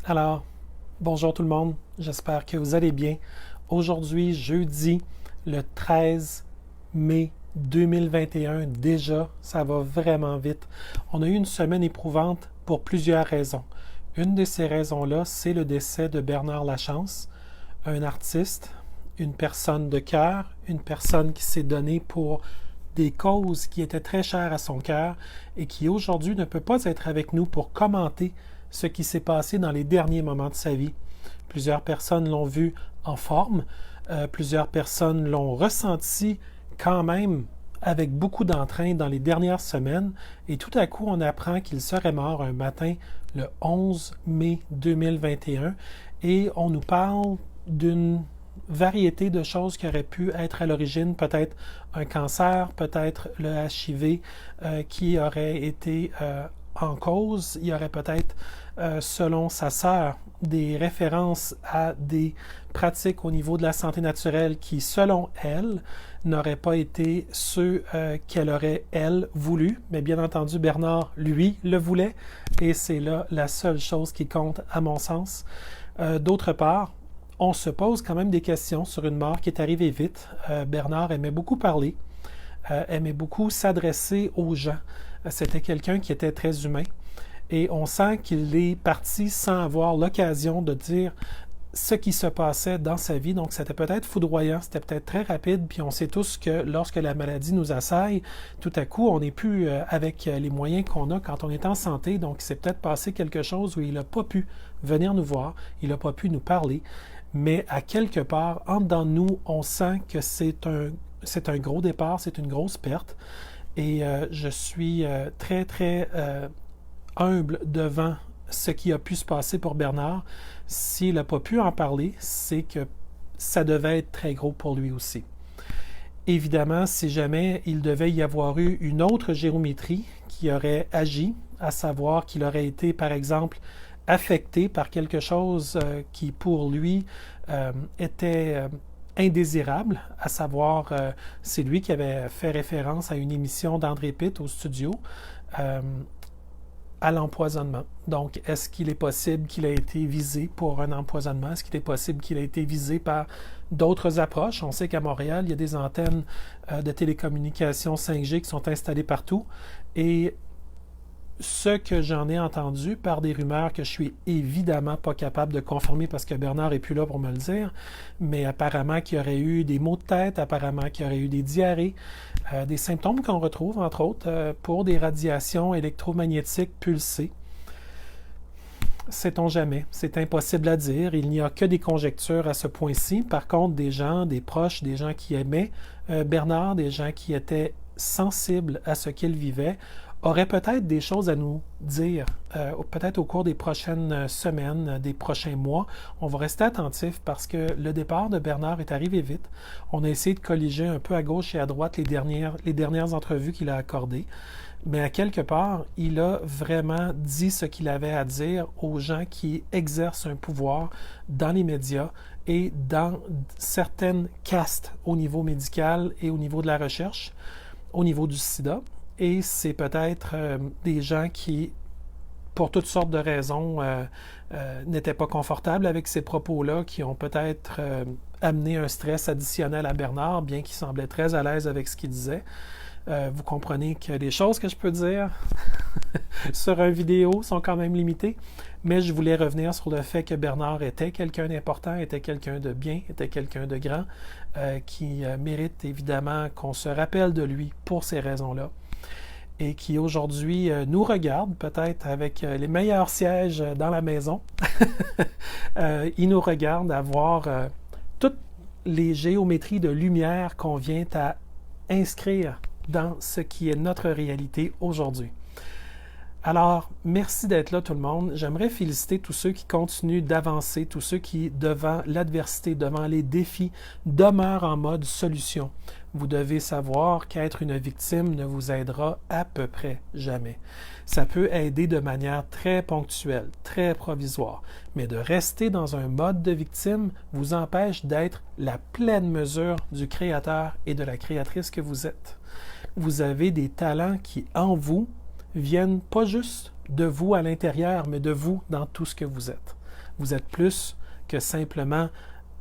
Alors, bonjour tout le monde, j'espère que vous allez bien. Aujourd'hui, jeudi, le 13 mai 2021, déjà, ça va vraiment vite. On a eu une semaine éprouvante pour plusieurs raisons. Une de ces raisons-là, c'est le décès de Bernard Lachance, un artiste, une personne de cœur, une personne qui s'est donnée pour des causes qui étaient très chères à son cœur et qui aujourd'hui ne peut pas être avec nous pour commenter ce qui s'est passé dans les derniers moments de sa vie. Plusieurs personnes l'ont vu en forme, plusieurs personnes l'ont ressenti quand même avec beaucoup d'entrain dans les dernières semaines, et tout à coup on apprend qu'il serait mort un matin le 11 mai 2021, et on nous parle d'une variété de choses qui auraient pu être à l'origine, peut-être un cancer, peut-être le HIV qui aurait été en cause. Il y aurait peut-être, selon sa sœur, des références à des pratiques au niveau de la santé naturelle qui, selon elle, n'auraient pas été ceux qu'elle aurait, elle, voulu. Mais bien entendu, Bernard, lui, le voulait, et c'est là la seule chose qui compte, à mon sens. D'autre part, on se pose quand même des questions sur une mort qui est arrivée vite. Bernard aimait beaucoup parler, aimait beaucoup s'adresser aux gens. C'était quelqu'un qui était très humain. Et on sent qu'il est parti sans avoir l'occasion de dire ce qui se passait dans sa vie. Donc, c'était peut-être foudroyant, c'était peut-être très rapide. Puis on sait tous que lorsque la maladie nous assaille, tout à coup, on n'est plus avec les moyens qu'on a quand on est en santé. Donc, il s'est peut-être passé quelque chose où il n'a pas pu venir nous voir, il n'a pas pu nous parler. Mais à quelque part, en dedans de nous, on sent que c'est un gros départ, c'est une grosse perte. Et je suis très, très humble devant ce qui a pu se passer pour Bernard. S'il n'a pas pu en parler, c'est que ça devait être très gros pour lui aussi. Évidemment, si jamais il devait y avoir eu une autre géométrie qui aurait agi, à savoir qu'il aurait été, par exemple, affecté par quelque chose qui, pour lui, était indésirable, à savoir, c'est lui qui avait fait référence à une émission d'André Pitt au studio, à l'empoisonnement. Donc, est-ce qu'il est possible qu'il ait été visé pour un empoisonnement? Est-ce qu'il est possible qu'il ait été visé par d'autres approches? On sait qu'à Montréal, il y a des antennes de télécommunications 5G qui sont installées partout, et ce que j'en ai entendu par des rumeurs que je suis évidemment pas capable de confirmer parce que Bernard n'est plus là pour me le dire, mais apparemment qu'il y aurait eu des maux de tête, apparemment qu'il y aurait eu des diarrhées, des symptômes qu'on retrouve entre autres pour des radiations électromagnétiques pulsées. Sait-on jamais, c'est impossible à dire, il n'y a que des conjectures à ce point-ci. Par contre, des gens, des proches, des gens qui aimaient Bernard, des gens qui étaient sensibles à ce qu'il vivait, aurait peut-être des choses à nous dire, peut-être au cours des prochaines semaines, des prochains mois. On va rester attentif parce que le départ de Bernard est arrivé vite. On a essayé de colliger un peu à gauche et à droite les dernières entrevues qu'il a accordées. Mais à quelque part, il a vraiment dit ce qu'il avait à dire aux gens qui exercent un pouvoir dans les médias et dans certaines castes au niveau médical et au niveau de la recherche, au niveau du sida. Et c'est peut-être des gens qui, pour toutes sortes de raisons, n'étaient pas confortables avec ces propos-là, qui ont peut-être amené un stress additionnel à Bernard, bien qu'il semblait très à l'aise avec ce qu'il disait. Vous comprenez que les choses que je peux dire sur une vidéo sont quand même limitées, mais je voulais revenir sur le fait que Bernard était quelqu'un d'important, était quelqu'un de bien, était quelqu'un de grand, qui mérite évidemment qu'on se rappelle de lui pour ces raisons-là, et qui aujourd'hui nous regarde peut-être avec les meilleurs sièges dans la maison. Il nous regarde à voir toutes les géométries de lumière qu'on vient à inscrire dans ce qui est notre réalité aujourd'hui. Alors, merci d'être là tout le monde. J'aimerais féliciter tous ceux qui continuent d'avancer, tous ceux qui, devant l'adversité, devant les défis, demeurent en mode solution. Vous devez savoir qu'être une victime ne vous aidera à peu près jamais. Ça peut aider de manière très ponctuelle, très provisoire, mais de rester dans un mode de victime vous empêche d'être la pleine mesure du créateur et de la créatrice que vous êtes. Vous avez des talents qui, en vous, viennent pas juste de vous à l'intérieur, mais de vous dans tout ce que vous êtes. Vous êtes plus que simplement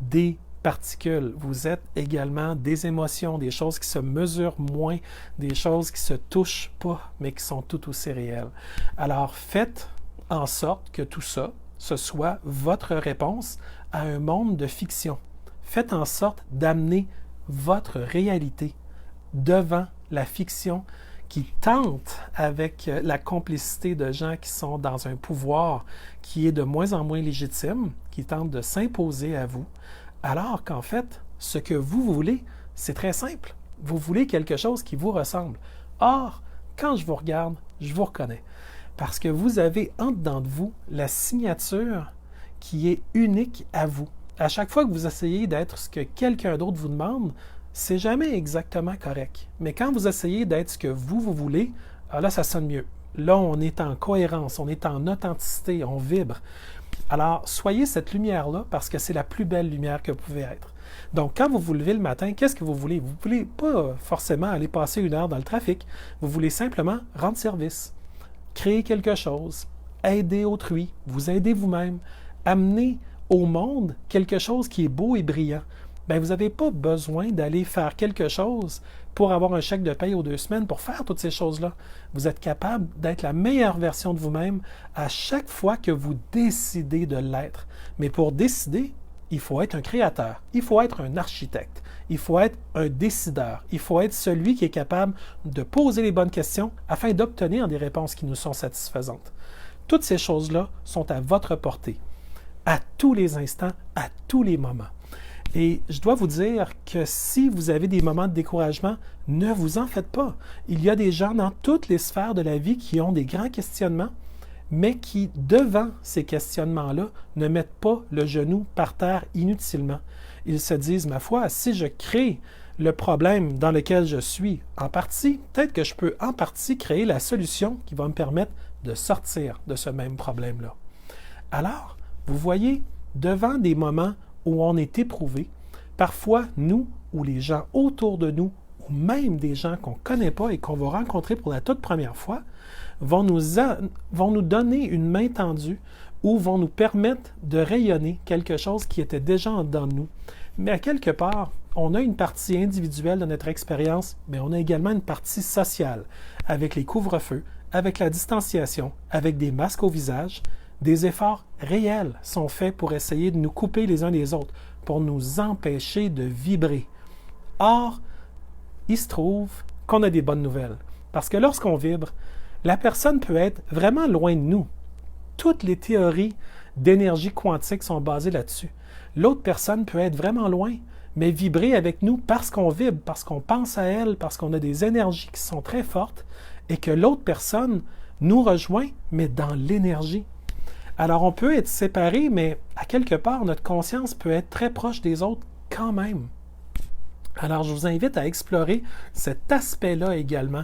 des particules. Vous êtes également des émotions, des choses qui se mesurent moins, des choses qui se touchent pas, mais qui sont tout aussi réelles. Alors, faites en sorte que tout ça, ce soit votre réponse à un monde de fiction. Faites en sorte d'amener votre réalité devant la fiction qui tente, avec la complicité de gens qui sont dans un pouvoir qui est de moins en moins légitime, qui tente de s'imposer à vous, alors qu'en fait, ce que vous voulez, c'est très simple. Vous voulez quelque chose qui vous ressemble. Or, quand je vous regarde, je vous reconnais. Parce que vous avez en dedans de vous la signature qui est unique à vous. À chaque fois que vous essayez d'être ce que quelqu'un d'autre vous demande, c'est jamais exactement correct. Mais quand vous essayez d'être ce que vous voulez, là, ça sonne mieux. Là, on est en cohérence, on est en authenticité, on vibre. Alors, soyez cette lumière-là parce que c'est la plus belle lumière que vous pouvez être. Donc, quand vous vous levez le matin, qu'est-ce que vous voulez? Vous ne voulez pas forcément aller passer 1 heure dans le trafic. Vous voulez simplement rendre service, créer quelque chose, aider autrui, vous aider vous-même, amener au monde quelque chose qui est beau et brillant. Bien, vous n'avez pas besoin d'aller faire quelque chose pour avoir un chèque de paye aux 2 semaines pour faire toutes ces choses-là. Vous êtes capable d'être la meilleure version de vous-même à chaque fois que vous décidez de l'être. Mais pour décider, il faut être un créateur, il faut être un architecte, il faut être un décideur, il faut être celui qui est capable de poser les bonnes questions afin d'obtenir des réponses qui nous sont satisfaisantes. Toutes ces choses-là sont à votre portée, à tous les instants, à tous les moments. Et je dois vous dire que si vous avez des moments de découragement, ne vous en faites pas. Il y a des gens dans toutes les sphères de la vie qui ont des grands questionnements, mais qui, devant ces questionnements-là, ne mettent pas le genou par terre inutilement. Ils se disent, ma foi, si je crée le problème dans lequel je suis en partie, peut-être que je peux en partie créer la solution qui va me permettre de sortir de ce même problème-là. Alors, vous voyez, devant des moments où on est éprouvé, parfois nous ou les gens autour de nous, ou même des gens qu'on ne connaît pas et qu'on va rencontrer pour la toute première fois, vont nous donner une main tendue ou vont nous permettre de rayonner quelque chose qui était déjà en dedans de nous. Mais à quelque part, on a une partie individuelle de notre expérience, mais on a également une partie sociale, avec les couvre-feux, avec la distanciation, avec des masques au visage. Des efforts réels sont faits pour essayer de nous couper les uns des autres, pour nous empêcher de vibrer. Or, il se trouve qu'on a des bonnes nouvelles. Parce que lorsqu'on vibre, la personne peut être vraiment loin de nous. Toutes les théories d'énergie quantique sont basées là-dessus. L'autre personne peut être vraiment loin, mais vibrer avec nous parce qu'on vibre, parce qu'on pense à elle, parce qu'on a des énergies qui sont très fortes, et que l'autre personne nous rejoint, mais dans l'énergie. Alors, on peut être séparés, mais à quelque part, notre conscience peut être très proche des autres quand même. Alors, je vous invite à explorer cet aspect-là également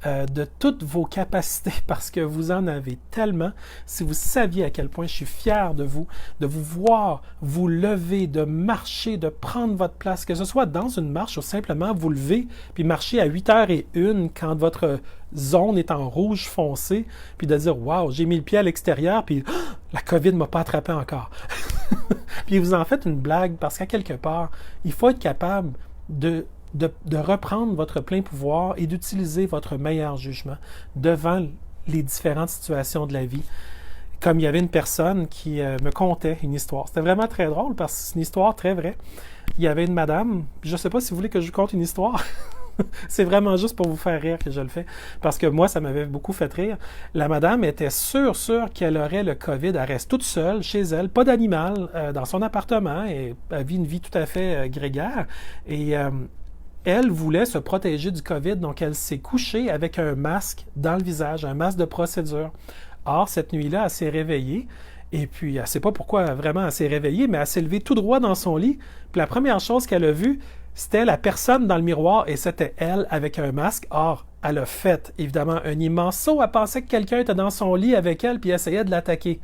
de toutes vos capacités parce que vous en avez tellement. Si vous saviez à quel point je suis fier de vous voir vous lever, de marcher, de prendre votre place, que ce soit dans une marche ou simplement vous lever puis marcher à 8h01 quand votre zone est en rouge foncé, puis de dire « Wow, j'ai mis le pied à l'extérieur, puis la COVID ne m'a pas attrapé encore. » Puis vous en faites une blague parce qu'à quelque part, il faut être capable de reprendre votre plein pouvoir et d'utiliser votre meilleur jugement devant les différentes situations de la vie. Comme il y avait une personne qui me contait une histoire. C'était vraiment très drôle parce que c'est une histoire très vraie. Il y avait une madame, je ne sais pas si vous voulez que je vous conte une histoire. C'est vraiment juste pour vous faire rire que je le fais, parce que moi, ça m'avait beaucoup fait rire. La madame était sûre qu'elle aurait le COVID. Elle reste toute seule chez elle, pas d'animal, dans son appartement, et elle vit une vie tout à fait grégaire. Et elle voulait se protéger du COVID, donc elle s'est couchée avec un masque dans le visage, un masque de procédure. Or, cette nuit-là, elle s'est réveillée, et puis elle ne sait pas pourquoi vraiment elle s'est réveillée, mais elle s'est levée tout droit dans son lit, puis la première chose qu'elle a vue, c'était la personne dans le miroir et c'était elle avec un masque. Or, elle a fait évidemment un immense saut. Elle pensait que quelqu'un était dans son lit avec elle puis essayait de l'attaquer.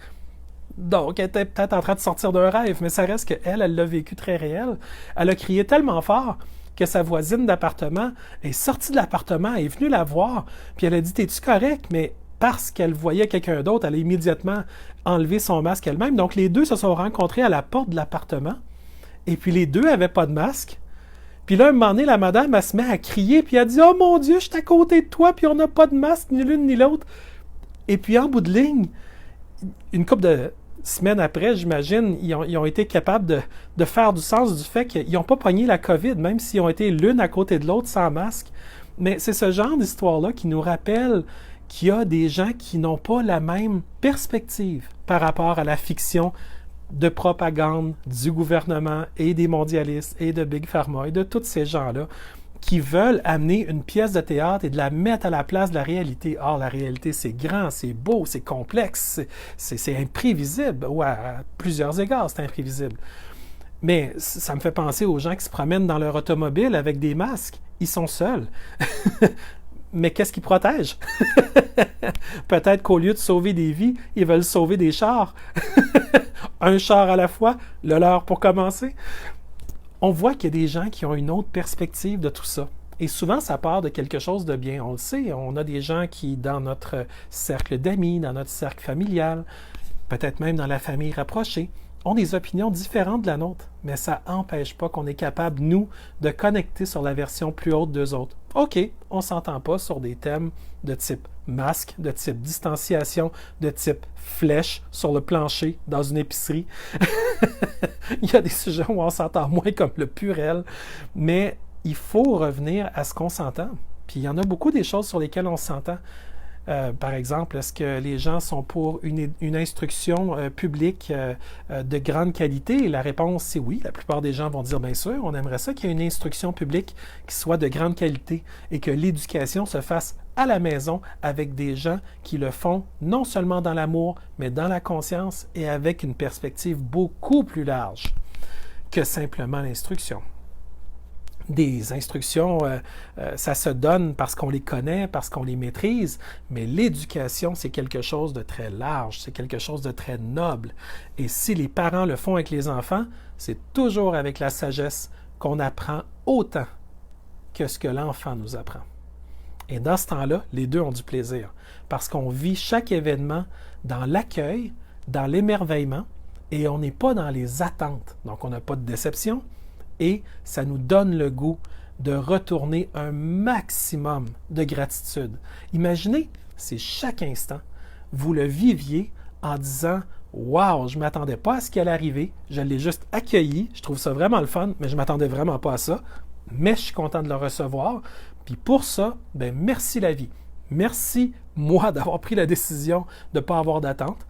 Donc, elle était peut-être en train de sortir d'un rêve, mais ça reste qu'elle, elle l'a vécu très réel. Elle a crié tellement fort que sa voisine d'appartement est sortie de l'appartement, est venue la voir, puis elle a dit « T'es-tu correct? » Mais parce qu'elle voyait quelqu'un d'autre, elle a immédiatement enlevé son masque elle-même. Donc, les deux se sont rencontrés à la porte de l'appartement. Et puis, les deux n'avaient pas de masque. Puis là, un moment donné, la madame, elle se met à crier, puis elle dit « Oh mon Dieu, je suis à côté de toi, puis on n'a pas de masque, ni l'une ni l'autre. » Et puis, en bout de ligne, une couple de semaines après, j'imagine, ils ont été capables de faire du sens du fait qu'ils n'ont pas pogné la COVID, même s'ils ont été l'une à côté de l'autre sans masque. Mais c'est ce genre d'histoire-là qui nous rappelle qu'il y a des gens qui n'ont pas la même perspective par rapport à la fiction de propagande du gouvernement et des mondialistes et de Big Pharma et de tous ces gens-là qui veulent amener une pièce de théâtre et de la mettre à la place de la réalité. Or, la réalité, c'est grand, c'est beau, c'est complexe, c'est imprévisible, ou à plusieurs égards, c'est imprévisible. Mais ça me fait penser aux gens qui se promènent dans leur automobile avec des masques. Ils sont seuls. Mais qu'est-ce qu'ils protègent? Peut-être qu'au lieu de sauver des vies, ils veulent sauver des chars. Un char à la fois, le leur pour commencer. On voit qu'il y a des gens qui ont une autre perspective de tout ça. Et souvent, ça part de quelque chose de bien. On le sait, on a des gens qui, dans notre cercle d'amis, dans notre cercle familial, peut-être même dans la famille rapprochée, ont des opinions différentes de la nôtre. Mais ça n'empêche pas qu'on est capable, nous, de connecter sur la version plus haute d'eux autres. OK, on ne s'entend pas sur des thèmes de type masque, de type distanciation, de type flèche sur le plancher dans une épicerie. Il y a des sujets où on s'entend moins comme le purel, mais il faut revenir à ce qu'on s'entend. Puis il y en a beaucoup des choses sur lesquelles on s'entend. Par exemple, est-ce que les gens sont pour une instruction publique de grande qualité? Et la réponse, c'est oui. La plupart des gens vont dire, bien sûr, on aimerait ça qu'il y ait une instruction publique qui soit de grande qualité et que l'éducation se fasse à la maison avec des gens qui le font non seulement dans l'amour, mais dans la conscience et avec une perspective beaucoup plus large que simplement l'instruction. Des instructions, ça se donne parce qu'on les connaît, parce qu'on les maîtrise, mais l'éducation, c'est quelque chose de très large, c'est quelque chose de très noble. Et si les parents le font avec les enfants, c'est toujours avec la sagesse qu'on apprend autant que ce que l'enfant nous apprend. Et dans ce temps-là, les deux ont du plaisir, parce qu'on vit chaque événement dans l'accueil, dans l'émerveillement, et on n'est pas dans les attentes. Donc, on n'a pas de déception, et ça nous donne le goût de retourner un maximum de gratitude. Imaginez si chaque instant, vous le viviez en disant « Wow, je ne m'attendais pas à ce qui allait arriver, je l'ai juste accueilli, je trouve ça vraiment le fun, mais je ne m'attendais vraiment pas à ça, mais je suis content de le recevoir. Puis pour ça, ben merci la vie. Merci, moi, d'avoir pris la décision de ne pas avoir d'attente.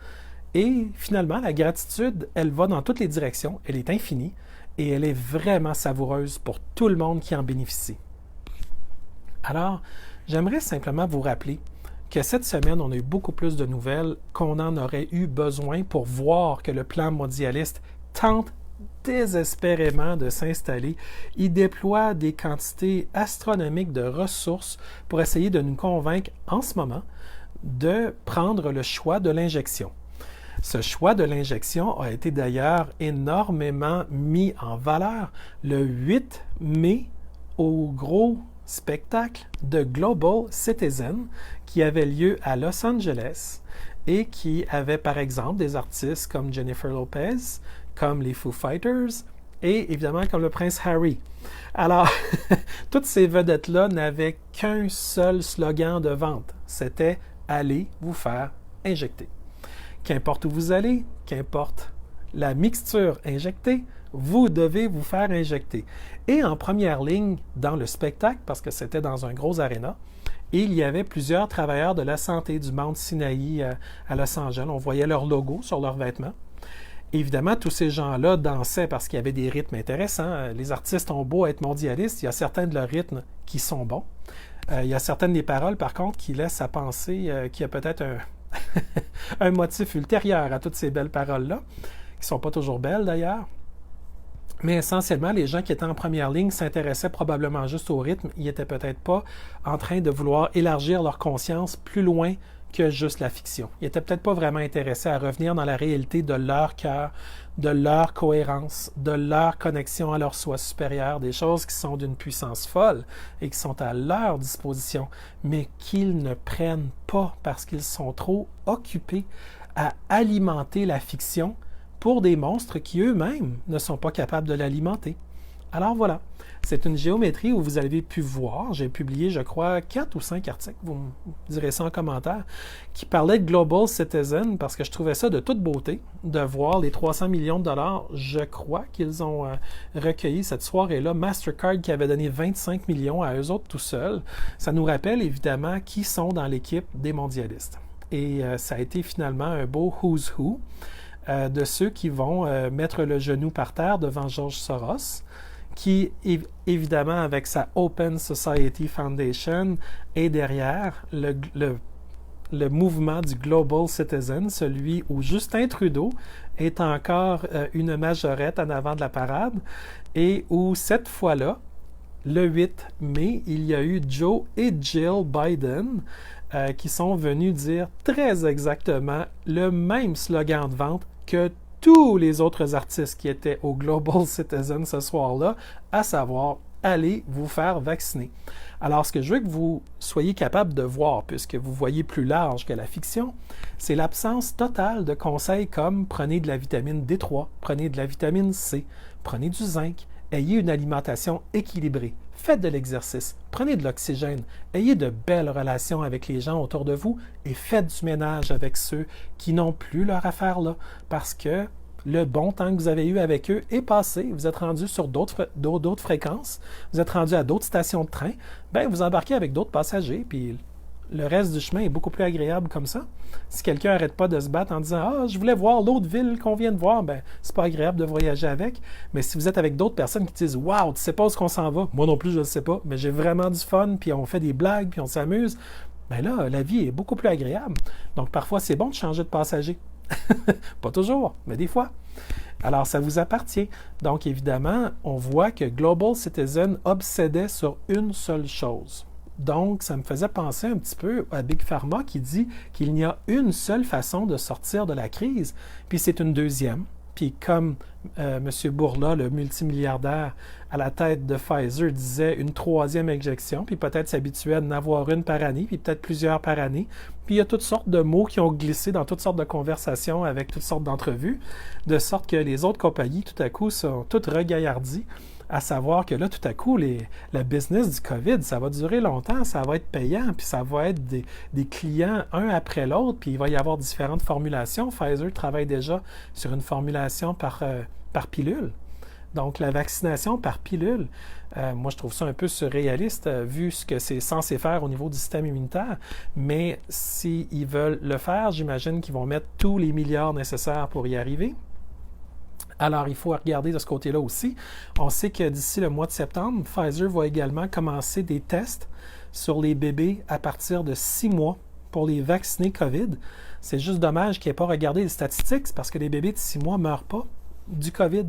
Et finalement, la gratitude, elle va dans toutes les directions, elle est infinie. Et elle est vraiment savoureuse pour tout le monde qui en bénéficie. Alors, j'aimerais simplement vous rappeler que cette semaine, on a eu beaucoup plus de nouvelles qu'on en aurait eu besoin pour voir que le plan mondialiste tente désespérément de s'installer. Il déploie des quantités astronomiques de ressources pour essayer de nous convaincre en ce moment de prendre le choix de l'injection. Ce choix de l'injection a été d'ailleurs énormément mis en valeur le 8 mai au gros spectacle de Global Citizen qui avait lieu à Los Angeles et qui avait par exemple des artistes comme Jennifer Lopez, comme les Foo Fighters et évidemment comme le prince Harry. Alors, toutes ces vedettes-là n'avaient qu'un seul slogan de vente, c'était « Allez vous faire injecter ». Qu'importe où vous allez, qu'importe la mixture injectée, vous devez vous faire injecter. Et en première ligne dans le spectacle, parce que c'était dans un gros aréna, il y avait plusieurs travailleurs de la santé du Mount Sinai à Los Angeles. On voyait leur logo sur leurs vêtements. Évidemment, tous ces gens-là dansaient parce qu'il y avait des rythmes intéressants. Les artistes ont beau être mondialistes, il y a certains de leurs rythmes qui sont bons. Il y a certaines des paroles, par contre, qui laissent à penser qu'il y a peut-être un motif ultérieur à toutes ces belles paroles-là, qui ne sont pas toujours belles d'ailleurs. Mais essentiellement, les gens qui étaient en première ligne s'intéressaient probablement juste au rythme. Ils n'étaient peut-être pas en train de vouloir élargir leur conscience plus loin que juste la fiction. Ils n'étaient peut-être pas vraiment intéressés à revenir dans la réalité de leur cœur, de leur cohérence, de leur connexion à leur soi supérieur, des choses qui sont d'une puissance folle et qui sont à leur disposition, mais qu'ils ne prennent pas parce qu'ils sont trop occupés à alimenter la fiction pour des monstres qui eux-mêmes ne sont pas capables de l'alimenter. Alors voilà, c'est une géométrie où vous avez pu voir, j'ai publié je crois 4 ou 5 articles, vous me direz ça en commentaire, qui parlaient de Global Citizen parce que je trouvais ça de toute beauté de voir les 300 millions de dollars, je crois qu'ils ont recueilli cette soirée-là, Mastercard qui avait donné 25 millions à eux autres tout seuls. Ça nous rappelle évidemment qui sont dans l'équipe des mondialistes. Et ça a été finalement un beau who's who de ceux qui vont mettre le genou par terre devant George Soros, qui, évidemment, avec sa Open Society Foundation, est derrière le mouvement du Global Citizen, celui où Justin Trudeau est encore une majorette en avant de la parade, et où, cette fois-là, le 8 mai, il y a eu Joe et Jill Biden qui sont venus dire très exactement le même slogan de vente que tous les autres artistes qui étaient au Global Citizen ce soir-là, à savoir, allez vous faire vacciner. Alors, ce que je veux que vous soyez capable de voir, puisque vous voyez plus large que la fiction, c'est l'absence totale de conseils comme prenez de la vitamine D3, prenez de la vitamine C, prenez du zinc, ayez une alimentation équilibrée, faites de l'exercice, prenez de l'oxygène, ayez de belles relations avec les gens autour de vous et faites du ménage avec ceux qui n'ont plus leur affaire là, parce que le bon temps que vous avez eu avec eux est passé. Vous êtes rendu sur d'autres fréquences, vous êtes rendu à d'autres stations de train, bien, vous embarquez avec d'autres passagers, puis le reste du chemin est beaucoup plus agréable comme ça. Si quelqu'un n'arrête pas de se battre en disant « Ah, je voulais voir l'autre ville qu'on vient de voir », ben c'est pas agréable de voyager avec. Mais si vous êtes avec d'autres personnes qui disent « Wow, tu sais pas où est-ce qu'on s'en va? » Moi non plus, je ne sais pas, mais j'ai vraiment du fun, puis on fait des blagues, puis on s'amuse. Ben là, la vie est beaucoup plus agréable. Donc parfois, c'est bon de changer de passager. Pas toujours, mais des fois. Alors, ça vous appartient. Donc, évidemment, on voit que Global Citizen obsédait sur une seule chose. Donc, ça me faisait penser un petit peu à Big Pharma qui dit qu'il n'y a une seule façon de sortir de la crise, puis c'est une deuxième. Puis comme M. Bourla, le multimilliardaire à la tête de Pfizer, disait une troisième injection, puis peut-être s'habituer à en avoir une par année, puis peut-être plusieurs par année. Puis il y a toutes sortes de mots qui ont glissé dans toutes sortes de conversations avec toutes sortes d'entrevues, de sorte que les autres compagnies, tout à coup, sont toutes regaillardies, à savoir que là, tout à coup, la business du COVID, ça va durer longtemps, ça va être payant, puis ça va être des clients un après l'autre, puis il va y avoir différentes formulations. Pfizer travaille déjà sur une formulation par pilule. Donc, la vaccination par pilule, moi, je trouve ça un peu surréaliste, vu ce que c'est censé faire au niveau du système immunitaire. Mais s'ils veulent le faire, j'imagine qu'ils vont mettre tous les milliards nécessaires pour y arriver. Alors, il faut regarder de ce côté-là aussi. On sait que d'ici le mois de septembre, Pfizer va également commencer des tests sur les bébés à partir de 6 mois pour les vacciner COVID. C'est juste dommage qu'il n'ait pas regardé les statistiques parce que les bébés de 6 mois ne meurent pas du COVID.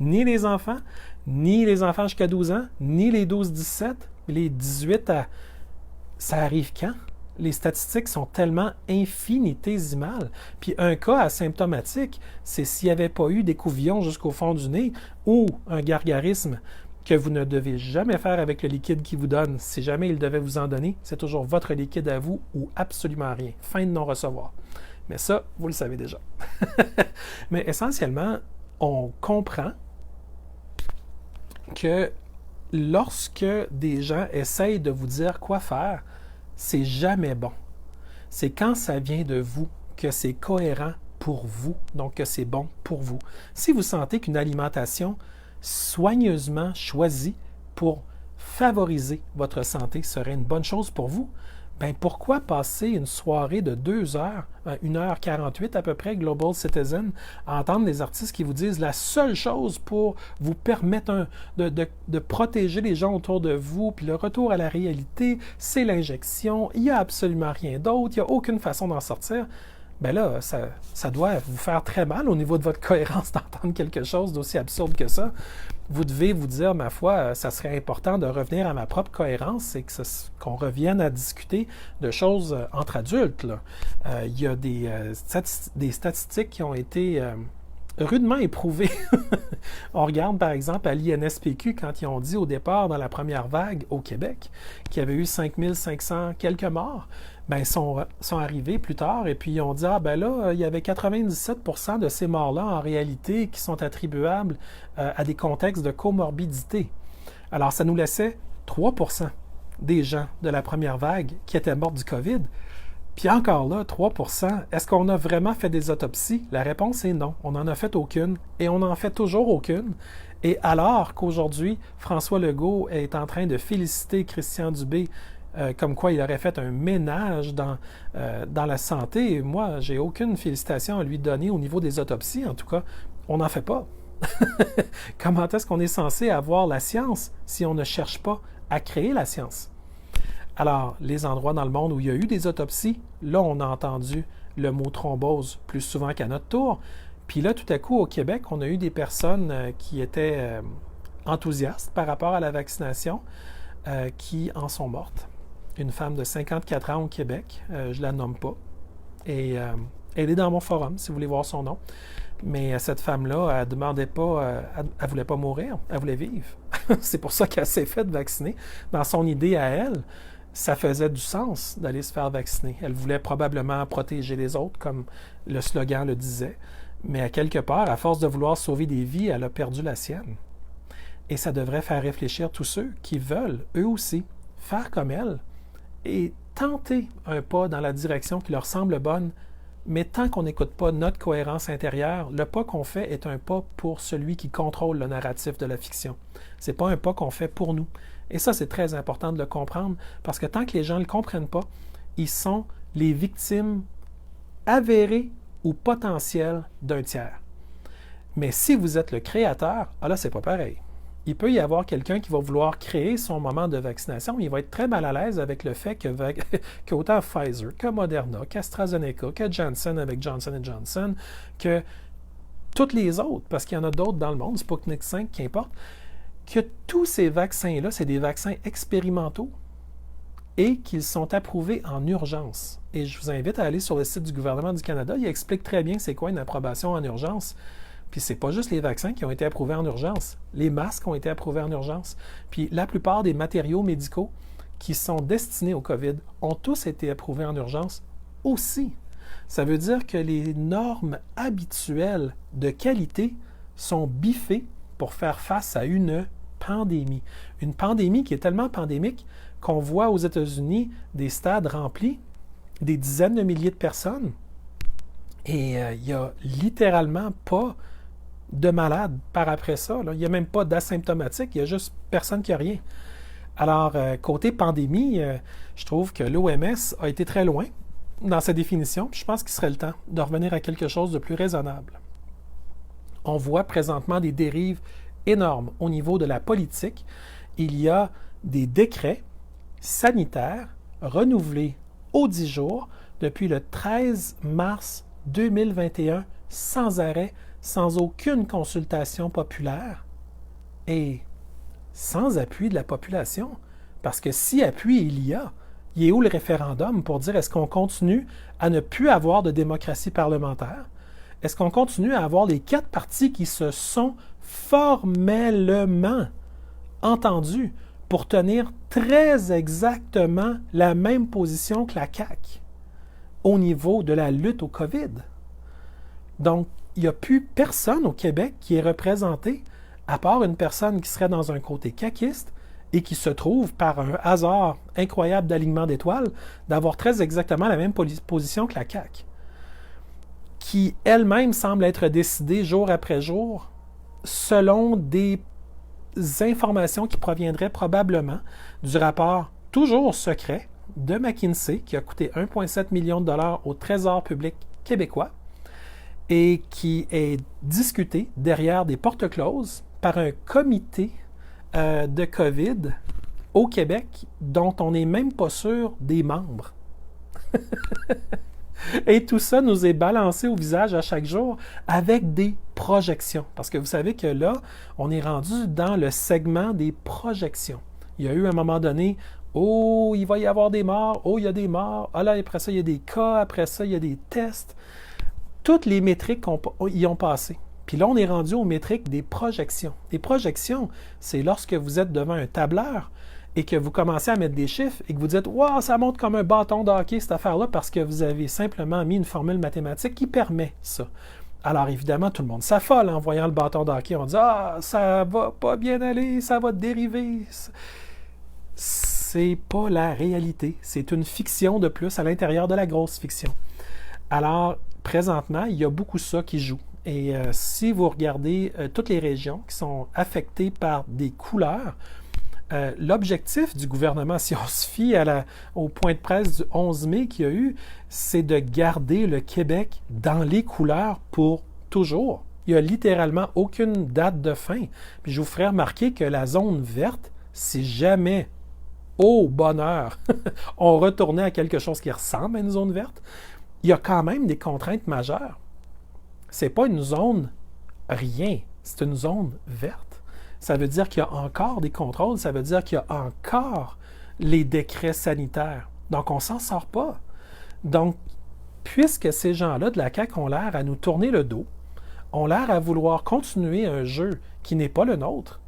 Ni les enfants jusqu'à 12 ans, ni les 12-17, les 18 à... Ça arrive quand? Les statistiques sont tellement infinitésimales. Puis un cas asymptomatique, c'est s'il n'y avait pas eu d'écouvillon jusqu'au fond du nez ou un gargarisme que vous ne devez jamais faire avec le liquide qu'il vous donne. Si jamais il devait vous en donner, c'est toujours votre liquide à vous ou absolument rien. Fin de non-recevoir. Mais ça, vous le savez déjà. Mais essentiellement, on comprend que lorsque des gens essayent de vous dire quoi faire, c'est jamais bon. C'est quand ça vient de vous que c'est cohérent pour vous, donc que c'est bon pour vous. Si vous sentez qu'une alimentation soigneusement choisie pour favoriser votre santé serait une bonne chose pour vous, ben pourquoi passer une soirée de 2 heures, 1h48 à peu près, Global Citizen, à entendre des artistes qui vous disent la seule chose pour vous permettre de protéger les gens autour de vous, puis le retour à la réalité, c'est l'injection, il n'y a absolument rien d'autre, il n'y a aucune façon d'en sortir. Ben là, ça doit vous faire très mal au niveau de votre cohérence d'entendre quelque chose d'aussi absurde que ça. vous devez vous dire, ma foi, ça serait important de revenir à ma propre cohérence et qu'on revienne à discuter de choses entre adultes. Là. Il y a des statistiques qui ont été rudement éprouvées. On regarde par exemple à l'INSPQ quand ils ont dit au départ dans la première vague au Québec qu'il y avait eu 5500 quelques morts. Ben, ils sont arrivés plus tard et puis ils ont dit ah ben là, il y avait 97% de ces morts-là en réalité qui sont attribuables à des contextes de comorbidité. Alors ça nous laissait 3% des gens de la première vague qui étaient morts du COVID. Puis encore là, 3%, est-ce qu'on a vraiment fait des autopsies? La réponse est non. On n'en a fait aucune et on n'en fait toujours aucune. Et alors qu'aujourd'hui, François Legault est en train de féliciter Christian Dubé comme quoi il aurait fait un ménage dans la santé, moi, j'ai aucune félicitation à lui donner au niveau des autopsies. En tout cas, on n'en fait pas. Comment est-ce qu'on est censé avoir la science si on ne cherche pas à créer la science? Alors, les endroits dans le monde où il y a eu des autopsies, là, on a entendu le mot thrombose plus souvent qu'à notre tour. Puis là, tout à coup, au Québec, on a eu des personnes qui étaient enthousiastes par rapport à la vaccination qui en sont mortes. Une femme de 54 ans au Québec, je ne la nomme pas, et elle est dans mon forum, si vous voulez voir son nom. Mais cette femme-là, elle ne demandait pas, elle ne voulait pas mourir, elle voulait vivre. C'est pour ça qu'elle s'est faite vacciner. Dans son idée à elle, ça faisait du sens d'aller se faire vacciner. Elle voulait probablement protéger les autres, comme le slogan le disait. Mais à quelque part, à force de vouloir sauver des vies, elle a perdu la sienne. Et ça devrait faire réfléchir tous ceux qui veulent, eux aussi, faire comme elle et tenter un pas dans la direction qui leur semble bonne. Mais tant qu'on n'écoute pas notre cohérence intérieure, le pas qu'on fait est un pas pour celui qui contrôle le narratif de la fiction. Ce n'est pas un pas qu'on fait pour nous. Et ça, c'est très important de le comprendre, parce que tant que les gens ne le comprennent pas, ils sont les victimes avérées ou potentielles d'un tiers. Mais si vous êtes le créateur, là, c'est pas pareil. Il peut y avoir quelqu'un qui va vouloir créer son moment de vaccination, mais il va être très mal à l'aise avec le fait qu'autant Pfizer, que Moderna, qu'AstraZeneca, que Janssen avec Johnson & Johnson, que toutes les autres, parce qu'il y en a d'autres dans le monde, Sputnik 5, qu'importe, que tous ces vaccins-là, c'est des vaccins expérimentaux et qu'ils sont approuvés en urgence. Et je vous invite à aller sur le site du gouvernement du Canada, il explique très bien c'est quoi une approbation en urgence. Puis c'est pas juste les vaccins qui ont été approuvés en urgence. Les masques ont été approuvés en urgence. Puis la plupart des matériaux médicaux qui sont destinés au COVID ont tous été approuvés en urgence aussi. Ça veut dire que les normes habituelles de qualité sont biffées pour faire face à une pandémie. Une pandémie qui est tellement pandémique qu'on voit aux États-Unis des stades remplis, des dizaines de milliers de personnes, et il n'y a littéralement pas de malades par après ça. Là. Il n'y a même pas d'asymptomatique, il y a juste personne qui n'a rien. Alors, côté pandémie, je trouve que l'OMS a été très loin dans sa définition, puis je pense qu'il serait le temps de revenir à quelque chose de plus raisonnable. On voit présentement des dérives énormes au niveau de la politique. Il y a des décrets sanitaires renouvelés aux 10 jours depuis le 13 mars 2021 sans arrêt, sans aucune consultation populaire et sans appui de la population. Parce que si appui il est où le référendum pour dire est-ce qu'on continue à ne plus avoir de démocratie parlementaire? Est-ce qu'on continue à avoir les 4 partis qui se sont formellement entendus pour tenir très exactement la même position que la CAQ au niveau de la lutte au COVID? Donc, il n'y a plus personne au Québec qui est représenté, à part une personne qui serait dans un côté caquiste et qui se trouve, par un hasard incroyable d'alignement d'étoiles, d'avoir très exactement la même position que la CAQ, qui elle-même semble être décidée jour après jour selon des informations qui proviendraient probablement du rapport toujours secret de McKinsey, qui a coûté 1,7 million de dollars au Trésor public québécois et qui est discuté derrière des portes closes par un comité de COVID au Québec dont on n'est même pas sûr des membres. Et tout ça nous est balancé au visage à chaque jour avec des projections. Parce que vous savez que là, on est rendu dans le segment des projections. Il y a eu à un moment donné, oh, il va y avoir des morts, oh, il y a des morts, ah là, après ça, il y a des cas, après ça, il y a des tests. Toutes les métriques y ont passé. Puis là, on est rendu aux métriques des projections. Les projections, c'est lorsque vous êtes devant un tableur et que vous commencez à mettre des chiffres et que vous dites « Wow, ça monte comme un bâton de hockey, cette affaire-là » parce que vous avez simplement mis une formule mathématique qui permet ça. Alors évidemment, tout le monde s'affole en voyant le bâton de hockey. On dit « Ah, ça va pas bien aller, ça va dériver. » C'est pas la réalité. C'est une fiction de plus à l'intérieur de la grosse fiction. Alors, présentement, il y a beaucoup ça qui joue. Et si vous regardez toutes les régions qui sont affectées par des couleurs, l'objectif du gouvernement, si on se fie au point de presse du 11 mai qu'il y a eu, c'est de garder le Québec dans les couleurs pour toujours. Il n'y a littéralement aucune date de fin. Puis je vous ferai remarquer que la zone verte, si jamais, au bonheur, on retournait à quelque chose qui ressemble à une zone verte, il y a quand même des contraintes majeures. C'est pas une zone rien, c'est une zone verte. Ça veut dire qu'il y a encore des contrôles, ça veut dire qu'il y a encore les décrets sanitaires. Donc, on ne s'en sort pas. Donc, puisque ces gens-là de la CAQ ont l'air à nous tourner le dos, ont l'air à vouloir continuer un jeu qui n'est pas le nôtre,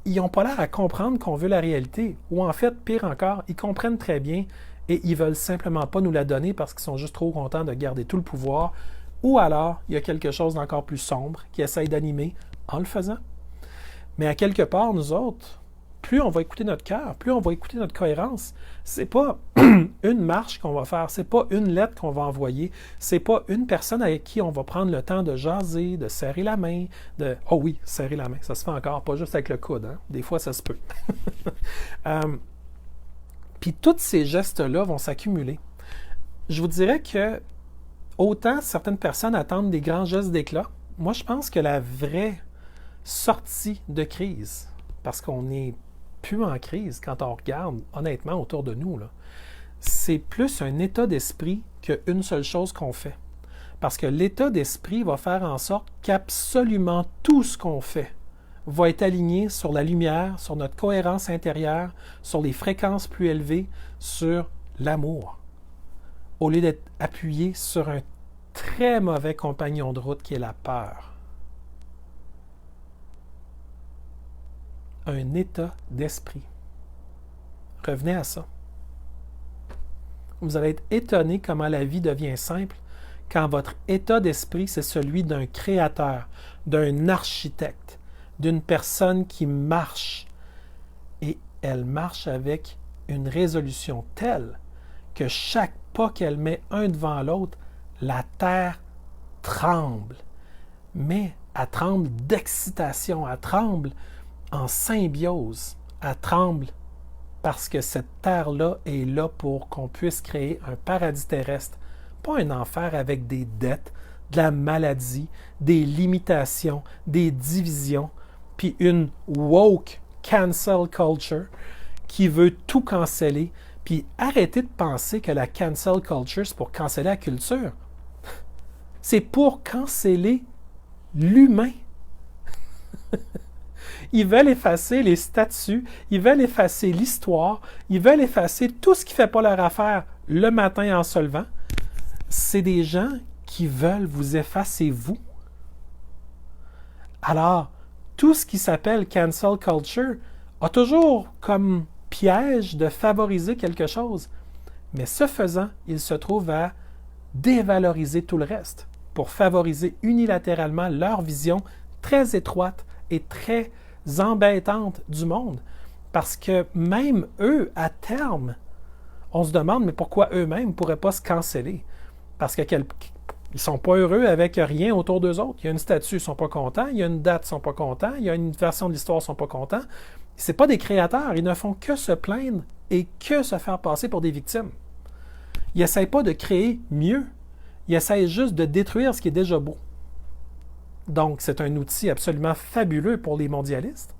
ils n'ont pas l'air à comprendre qu'on veut la réalité. Ou en fait, pire encore, ils comprennent très bien et ils ne veulent simplement pas nous la donner parce qu'ils sont juste trop contents de garder tout le pouvoir. Ou alors, il y a quelque chose d'encore plus sombre qui essaye d'animer en le faisant. Mais à quelque part, nous autres, plus on va écouter notre cœur, plus on va écouter notre cohérence. C'est pas une marche qu'on va faire, c'est pas une lettre qu'on va envoyer, c'est pas une personne avec qui on va prendre le temps de jaser, de serrer la main, de... Oh oui, serrer la main, ça se fait encore, pas juste avec le coude, hein? Des fois ça se peut. Puis tous ces gestes-là vont s'accumuler. Je vous dirais que autant certaines personnes attendent des grands gestes d'éclat, moi je pense que la vraie sortie de crise, parce qu'on n'est plus en crise quand on regarde honnêtement autour de nous, là, c'est plus un état d'esprit qu'une seule chose qu'on fait. Parce que l'état d'esprit va faire en sorte qu'absolument tout ce qu'on fait va être aligné sur la lumière, sur notre cohérence intérieure, sur les fréquences plus élevées, sur l'amour, au lieu d'être appuyé sur un très mauvais compagnon de route qui est la peur. Un état d'esprit. Revenez à ça. Vous allez être étonné comment la vie devient simple quand votre état d'esprit, c'est celui d'un créateur, d'un architecte, d'une personne qui marche. Et elle marche avec une résolution telle que chaque pas qu'elle met un devant l'autre, la terre tremble. Mais elle tremble d'excitation, elle tremble en symbiose, elle tremble parce que cette terre-là est là pour qu'on puisse créer un paradis terrestre, pas un enfer avec des dettes, de la maladie, des limitations, des divisions, puis une woke cancel culture qui veut tout canceller, puis arrêtez de penser que la cancel culture, c'est pour canceller la culture. C'est pour canceller l'humain. Ils veulent effacer les statuts, ils veulent effacer l'histoire, ils veulent effacer tout ce qui ne fait pas leur affaire le matin en se levant. C'est des gens qui veulent vous effacer vous. Alors, tout ce qui s'appelle cancel culture a toujours comme piège de favoriser quelque chose. Mais ce faisant, ils se trouvent à dévaloriser tout le reste pour favoriser unilatéralement leur vision très étroite et très embêtante du monde. Parce que même eux, à terme, on se demande, mais pourquoi eux-mêmes ne pourraient pas se canceller? Parce qu'ils ne sont pas heureux avec rien autour d'eux autres. Il y a une statue, ils ne sont pas contents. Il y a une date, ils ne sont pas contents. Il y a une version de l'histoire, ils ne sont pas contents. Ce ne sont pas des créateurs. Ils ne font que se plaindre et que se faire passer pour des victimes. Ils n'essayent pas de créer mieux. Ils essayent juste de détruire ce qui est déjà beau. Donc, c'est un outil absolument fabuleux pour les mondialistes.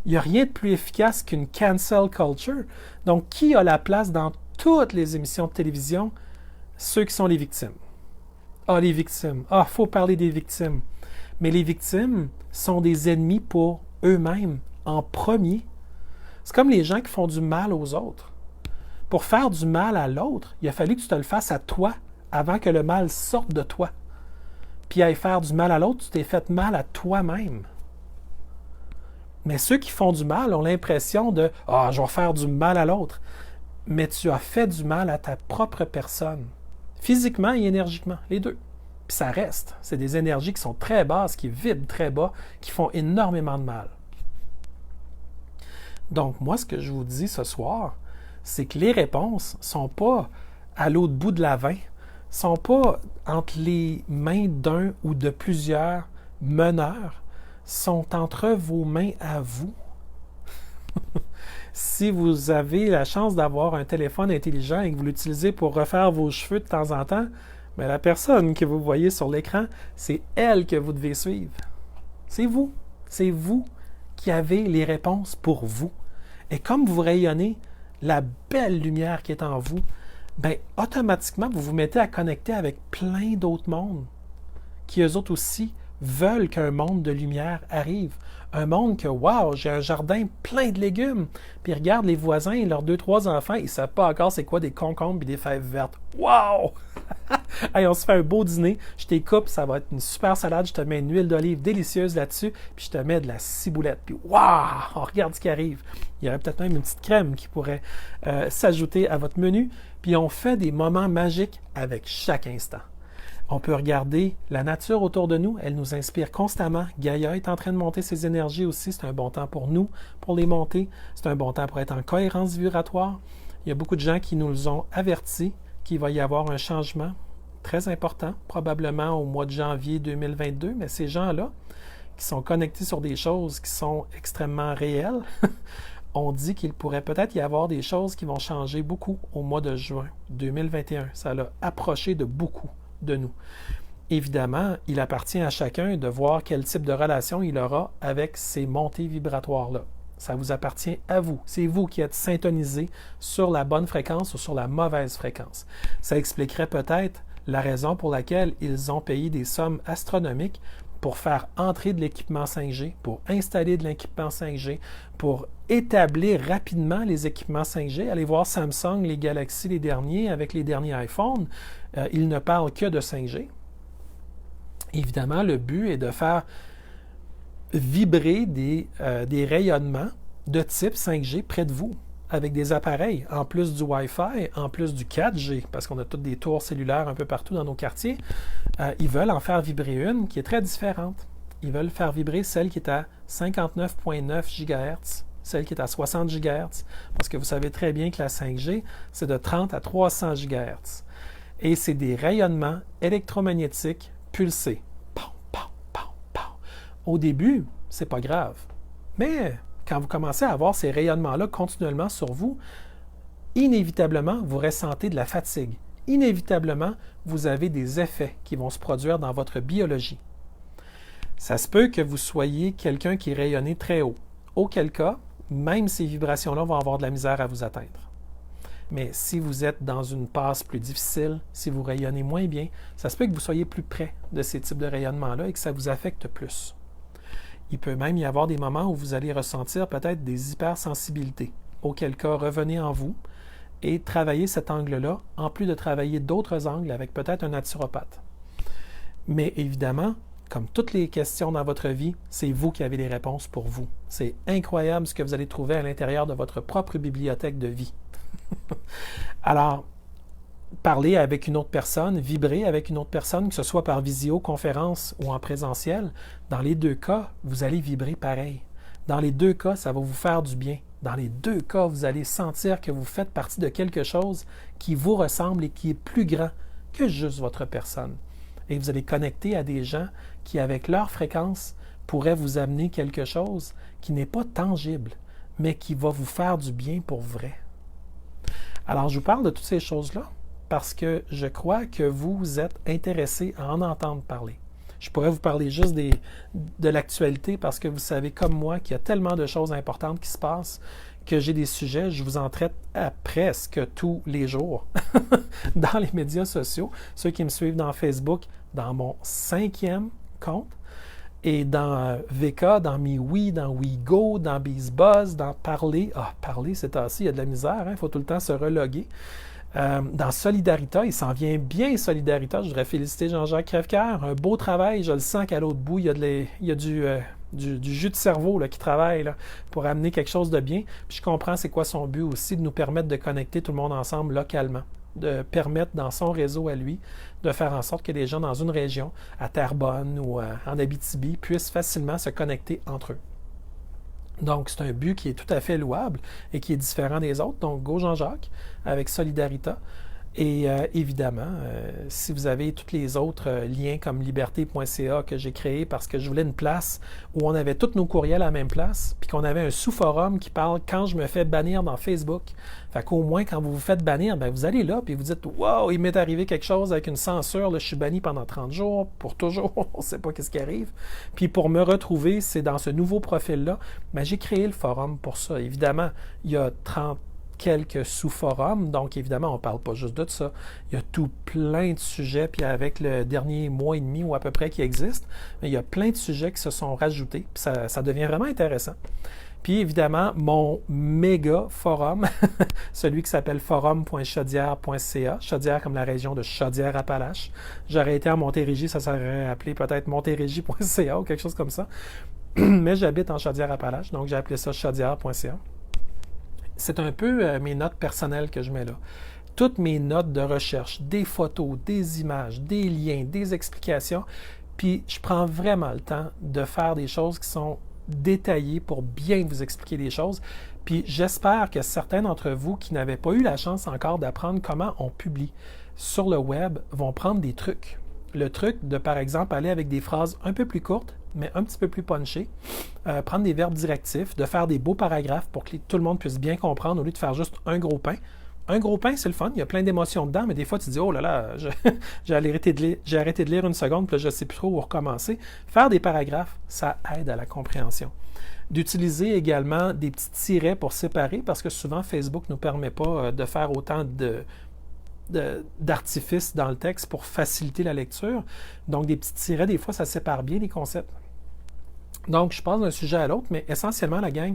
Il n'y a rien de plus efficace qu'une cancel culture. Donc, qui a la place dans toutes les émissions de télévision? ceux qui sont les victimes. Ah, les victimes. Ah, il faut parler des victimes. Mais les victimes sont des ennemis pour eux-mêmes en premier. C'est comme les gens qui font du mal aux autres. Pour faire du mal à l'autre, il a fallu que tu te le fasses à toi avant que le mal sorte de toi. Puis à faire du mal à l'autre, tu t'es fait mal à toi-même. Mais ceux qui font du mal ont l'impression de « Ah, je vais faire du mal à l'autre ». Mais tu as fait du mal à ta propre personne, physiquement et énergiquement, les deux. Puis ça reste. C'est des énergies qui sont très basses, qui vibrent très bas, qui font énormément de mal. Donc moi, ce que je vous dis ce soir, c'est que les réponses ne sont pas à l'autre bout de la ne sont pas entre les mains d'un ou de plusieurs meneurs, sont entre vos mains à vous. Si vous avez la chance d'avoir un téléphone intelligent et que vous l'utilisez pour refaire vos cheveux de temps en temps, mais la personne que vous voyez sur l'écran, c'est elle que vous devez suivre. C'est vous. C'est vous qui avez les réponses pour vous. Et comme vous rayonnez la belle lumière qui est en vous, bien, automatiquement, vous vous mettez à connecter avec plein d'autres mondes qui, eux autres aussi, veulent qu'un monde de lumière arrive. Un monde que, wow, j'ai un jardin plein de légumes. Puis ils regardent les voisins et leurs 2-3 enfants, ils ne savent pas encore c'est quoi des concombres et des fèves vertes. Wow! Hey, on se fait un beau dîner, je t'écoupe, ça va être une super salade, je te mets une huile d'olive délicieuse là-dessus, puis je te mets de la ciboulette. Puis waouh! On regarde ce qui arrive. Il y aurait peut-être même une petite crème qui pourrait s'ajouter à votre menu. Puis on fait des moments magiques avec chaque instant. On peut regarder la nature autour de nous, elle nous inspire constamment. Gaïa est en train de monter ses énergies aussi, c'est un bon temps pour nous, pour les monter. C'est un bon temps pour être en cohérence vibratoire. Il y a beaucoup de gens qui nous ont avertis qu'il va y avoir un changement très important, probablement au mois de janvier 2022, mais ces gens-là, qui sont connectés sur des choses qui sont extrêmement réelles, on dit qu'il pourrait peut-être y avoir des choses qui vont changer beaucoup au mois de juin 2021. Ça l'a approché de beaucoup de nous. Évidemment, il appartient à chacun de voir quel type de relation il aura avec ces montées vibratoires-là. Ça vous appartient à vous. C'est vous qui êtes syntonisé sur la bonne fréquence ou sur la mauvaise fréquence. Ça expliquerait peut-être la raison pour laquelle ils ont payé des sommes astronomiques pour faire entrer de l'équipement 5G, pour installer de l'équipement 5G, pour établir rapidement les équipements 5G. Allez voir Samsung, les Galaxy, les derniers, avec les derniers iPhones. Ils ne parlent que de 5G. Évidemment, le but est de faire vibrer des rayonnements de type 5G près de vous, avec des appareils, en plus du Wi-Fi, en plus du 4G, parce qu'on a toutes des tours cellulaires un peu partout dans nos quartiers. Ils veulent en faire vibrer une qui est très différente. Ils veulent faire vibrer celle qui est à 59,9 GHz, celle qui est à 60 GHz, parce que vous savez très bien que la 5G, c'est de 30 à 300 GHz. Et c'est des rayonnements électromagnétiques pulsés. Au début, c'est pas grave. Mais quand vous commencez à avoir ces rayonnements-là continuellement sur vous, inévitablement, vous ressentez de la fatigue. Inévitablement, vous avez des effets qui vont se produire dans votre biologie. Ça se peut que vous soyez quelqu'un qui est rayonné très haut. Auquel cas, même ces vibrations-là vont avoir de la misère à vous atteindre. Mais si vous êtes dans une passe plus difficile, si vous rayonnez moins bien, ça se peut que vous soyez plus près de ces types de rayonnements-là et que ça vous affecte plus. Il peut même y avoir des moments où vous allez ressentir peut-être des hypersensibilités. Auquel cas, revenez en vous et travaillez cet angle-là, en plus de travailler d'autres angles avec peut-être un naturopathe. Mais évidemment, comme toutes les questions dans votre vie, c'est vous qui avez les réponses pour vous. C'est incroyable ce que vous allez trouver à l'intérieur de votre propre bibliothèque de vie. Alors, parler avec une autre personne, vibrer avec une autre personne, que ce soit par visioconférence ou en présentiel, dans les deux cas, vous allez vibrer pareil. Dans les deux cas, ça va vous faire du bien. Dans les deux cas, vous allez sentir que vous faites partie de quelque chose qui vous ressemble et qui est plus grand que juste votre personne. Et vous allez connecter à des gens qui, avec leur fréquence, pourraient vous amener quelque chose qui n'est pas tangible, mais qui va vous faire du bien pour vrai. Alors, je vous parle de toutes ces choses-là parce que je crois que vous êtes intéressé à en entendre parler. Je pourrais vous parler juste de l'actualité parce que vous savez comme moi qu'il y a tellement de choses importantes qui se passent que j'ai des sujets, je vous en traite à presque tous les jours dans les médias sociaux. Ceux qui me suivent dans Facebook, dans mon 5e compte, et dans VK, dans MeWe, dans WeGo, dans BizBuzz, dans Parler. Ah, Parler, c'est assis, il y a de la misère, il faut tout le temps se reloguer. Dans Solidarita, il s'en vient bien Solidarita. Je voudrais féliciter Jean-Jacques Crèvecoeur. Un beau travail, je le sens qu'à l'autre bout, il y a du jus de cerveau là, qui travaille là, pour amener quelque chose de bien. Puis je comprends c'est quoi son but aussi, de nous permettre de connecter tout le monde ensemble localement, de permettre dans son réseau à lui de faire en sorte que les gens dans une région, à Terrebonne ou en Abitibi, puissent facilement se connecter entre eux. Donc, c'est un but qui est tout à fait louable et qui est différent des autres. Donc, go Jean-Jacques avec Solidarita. Et évidemment, si vous avez tous les autres liens comme liberté.ca que j'ai créé parce que je voulais une place où on avait tous nos courriels à la même place, puis qu'on avait un sous-forum qui parle quand je me fais bannir dans Facebook. Fait qu'au moins, quand vous vous faites bannir, ben vous allez là, puis vous dites « Wow, il m'est arrivé quelque chose avec une censure, là, je suis banni pendant 30 jours, pour toujours, on ne sait pas qu'est-ce qui arrive. » Puis pour me retrouver, c'est dans ce nouveau profil-là, ben, j'ai créé le forum pour ça. Évidemment, il y a 30 quelques sous-forums, donc évidemment, on ne parle pas juste de ça. Il y a tout plein de sujets, puis avec le dernier mois et demi ou à peu près qui existe, il y a plein de sujets qui se sont rajoutés, puis ça devient vraiment intéressant. Puis évidemment, mon méga forum, celui qui s'appelle forum.chaudière.ca, Chaudière comme la région de Chaudière-Appalaches. J'aurais été à Montérégie, ça serait appelé peut-être montérégie.ca ou quelque chose comme ça. Mais j'habite en Chaudière-Appalaches, donc j'ai appelé ça chaudière.ca. C'est un peu mes notes personnelles que je mets là. Toutes mes notes de recherche, des photos, des images, des liens, des explications. Puis je prends vraiment le temps de faire des choses qui sont détaillées pour bien vous expliquer les choses. Puis j'espère que certains d'entre vous qui n'avaient pas eu la chance encore d'apprendre comment on publie sur le web vont prendre des trucs. Le truc de, par exemple, aller avec des phrases un peu plus courtes, mais un petit peu plus punchées, prendre des verbes directifs, de faire des beaux paragraphes pour que tout le monde puisse bien comprendre au lieu de faire juste un gros pain. Un gros pain, c'est le fun, il y a plein d'émotions dedans, mais des fois, tu dis « Oh là là, j'ai arrêté de lire une seconde, puis là, je ne sais plus trop où recommencer. » Faire des paragraphes, ça aide à la compréhension. D'utiliser également des petits tirets pour séparer, parce que souvent, Facebook ne nous permet pas de faire autant d'artifices dans le texte pour faciliter la lecture. Donc, des petits tirets, des fois, ça sépare bien les concepts. Donc, je passe d'un sujet à l'autre, mais essentiellement, la gang,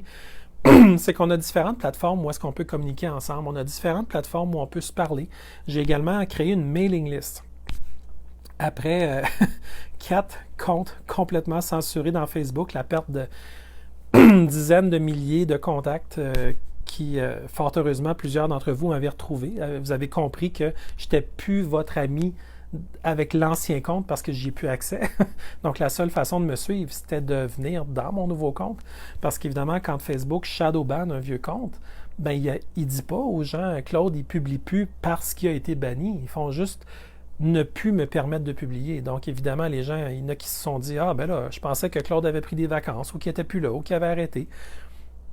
c'est qu'on a différentes plateformes où est-ce qu'on peut communiquer ensemble. On a différentes plateformes où on peut se parler. J'ai également créé une mailing list. Après 4 comptes complètement censurés dans Facebook, la perte de dizaines de milliers de contacts qui, fort heureusement, plusieurs d'entre vous m'avaient retrouvé. Vous avez compris que je n'étais plus votre ami avec l'ancien compte parce que j'y ai plus accès. Donc, la seule façon de me suivre, c'était de venir dans mon nouveau compte. Parce qu'évidemment, quand Facebook shadowban un vieux compte, ben, il ne dit pas aux gens, Claude, il ne publie plus parce qu'il a été banni. Ils font juste ne plus me permettre de publier. Donc, évidemment, les gens, il y en a qui se sont dit, ah, ben là, je pensais que Claude avait pris des vacances ou qu'il n'était plus là ou qu'il avait arrêté.